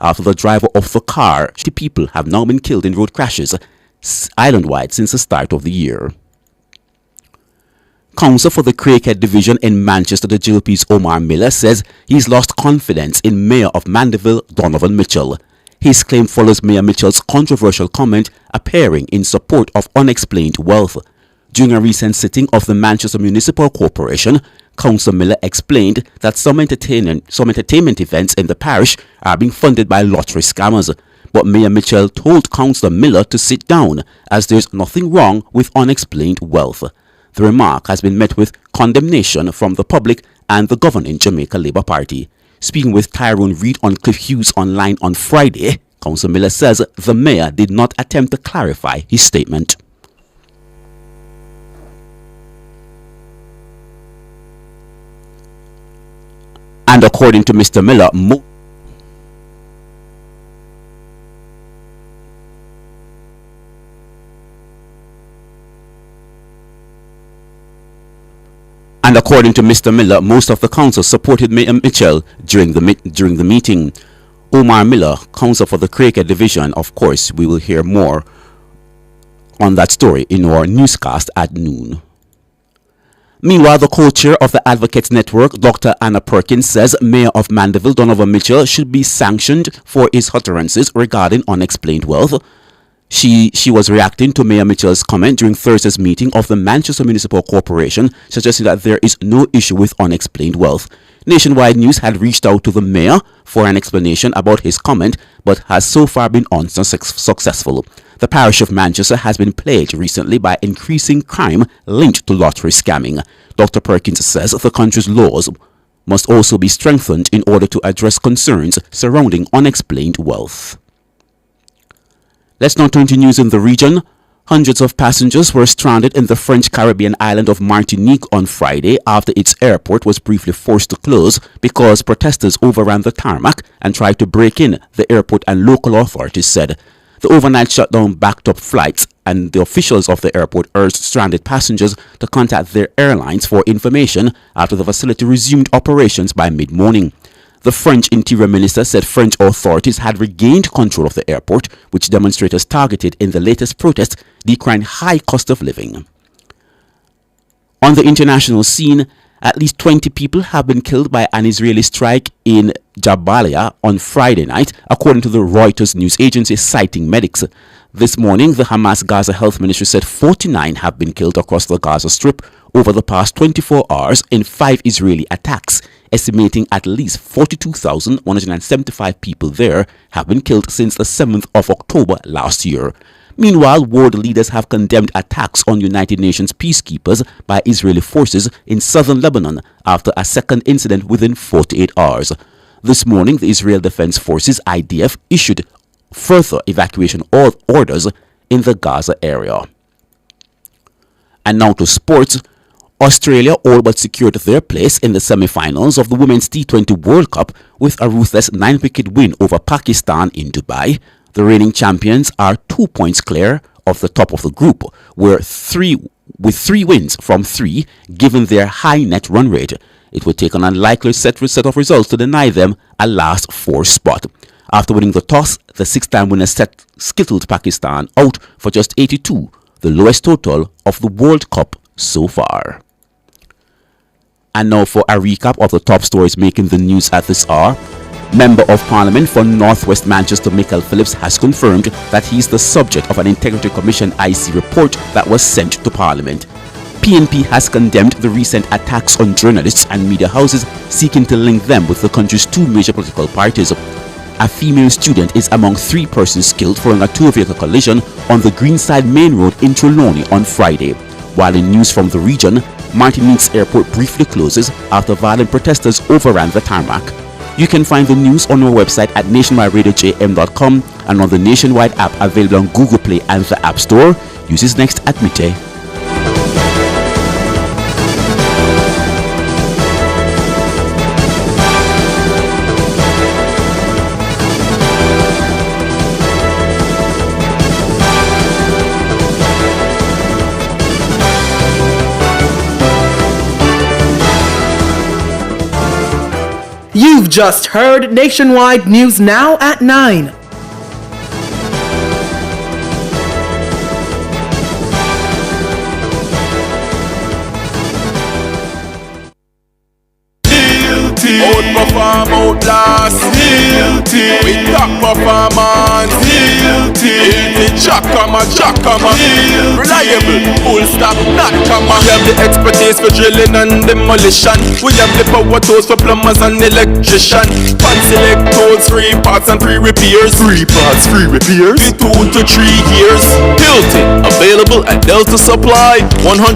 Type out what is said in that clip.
after the driver of the car. 50 people have now been killed in road crashes island-wide since the start of the year. Counsel for the Craighead Division in Manchester, the GOP's Omar Miller, says he's lost confidence in Mayor of Mandeville, Donovan Mitchell. His claim follows Mayor Mitchell's controversial comment appearing in support of unexplained wealth. During a recent sitting of the Manchester Municipal Corporation, Councillor Miller explained that some entertainment events in the parish are being funded by lottery scammers. But Mayor Mitchell told Councillor Miller to sit down, as there's nothing wrong with unexplained wealth. The remark has been met with condemnation from the public and the governing Jamaica Labour Party. Speaking with Tyrone Reid on Cliff Hughes Online on Friday, Councillor Miller says the mayor did not attempt to clarify his statement. And according to Mr. Miller, most of the council supported Mayor Mitchell during the meeting. Omar Miller, counsel for the Craighead Division. Of course, we will hear more on that story in our newscast at noon. Meanwhile, the co-chair of the Advocates Network, Dr. Anna Perkins, says Mayor of Mandeville, Donovan Mitchell, should be sanctioned for his utterances regarding unexplained wealth. She was reacting to Mayor Mitchell's comment during Thursday's meeting of the Manchester Municipal Corporation, suggesting that there is no issue with unexplained wealth. Nationwide News had reached out to the mayor for an explanation about his comment, but has so far been unsuccessful. The parish of Manchester has been plagued recently by increasing crime linked to lottery scamming. Dr. Perkins says the country's laws must also be strengthened in order to address concerns surrounding unexplained wealth. Let's now turn to news in the region. Hundreds of passengers were stranded in the French Caribbean island of Martinique on Friday after its airport was briefly forced to close because protesters overran the tarmac and tried to break in, the airport and local authorities said. The overnight shutdown backed up flights, and the officials of the airport urged stranded passengers to contact their airlines for information after the facility resumed operations by mid-morning. The French Interior Minister said French authorities had regained control of the airport, which demonstrators targeted in the latest protest decrying high cost of living. On the international scene, at least 20 people have been killed by an Israeli strike in Jabalia on Friday night, according to the Reuters news agency citing medics. This morning, the Hamas Gaza Health Ministry said 49 have been killed across the Gaza Strip over the past 24 hours in 5 Israeli attacks, estimating at least 42,175 people there have been killed since the 7th of October last year. Meanwhile, world leaders have condemned attacks on United Nations peacekeepers by Israeli forces in southern Lebanon after a second incident within 48 hours. This morning, the Israel Defense Forces (IDF) issued further evacuation orders in the Gaza area. And now to sports. Australia all but secured their place in the semi-finals of the Women's T20 World Cup with a ruthless 9-wicket win over Pakistan in Dubai. The reigning champions are 2 points clear of the top of the group, with 3 wins from 3, given their high net run rate. It would take an unlikely set of results to deny them a last 4 spot. After winning the toss, the 6-time winners skittled Pakistan out for just 82, the lowest total of the World Cup so far. And now for a recap of the top stories making the news at this hour. Member of Parliament for North West Manchester Michael Phillips has confirmed that he is the subject of an Integrity Commission IC report that was sent to Parliament. PNP has condemned the recent attacks on journalists and media houses seeking to link them with the country's 2 major political parties. A female student is among 3 persons killed following a 2-vehicle collision on the Greenside Main Road in Trelawney on Friday. While in news from the region, Martinique's airport briefly closes after violent protesters overran the tarmac. You can find the news on our website at nationwideradiojm.com and on the Nationwide app available on Google Play and the App Store. Uses next at midday. You've just heard Nationwide News Now at 9. Outperform, outlast. With top performance. Jackama. Reliable, full stop, not comma. We have the expertise for drilling and demolition. We have the power tools for plumbers and electrician. Fancy select tools, 3 parts and 3 repairs. 3 parts, 3 repairs. 2 to 3 years. Hilti, available at Delta Supply. 100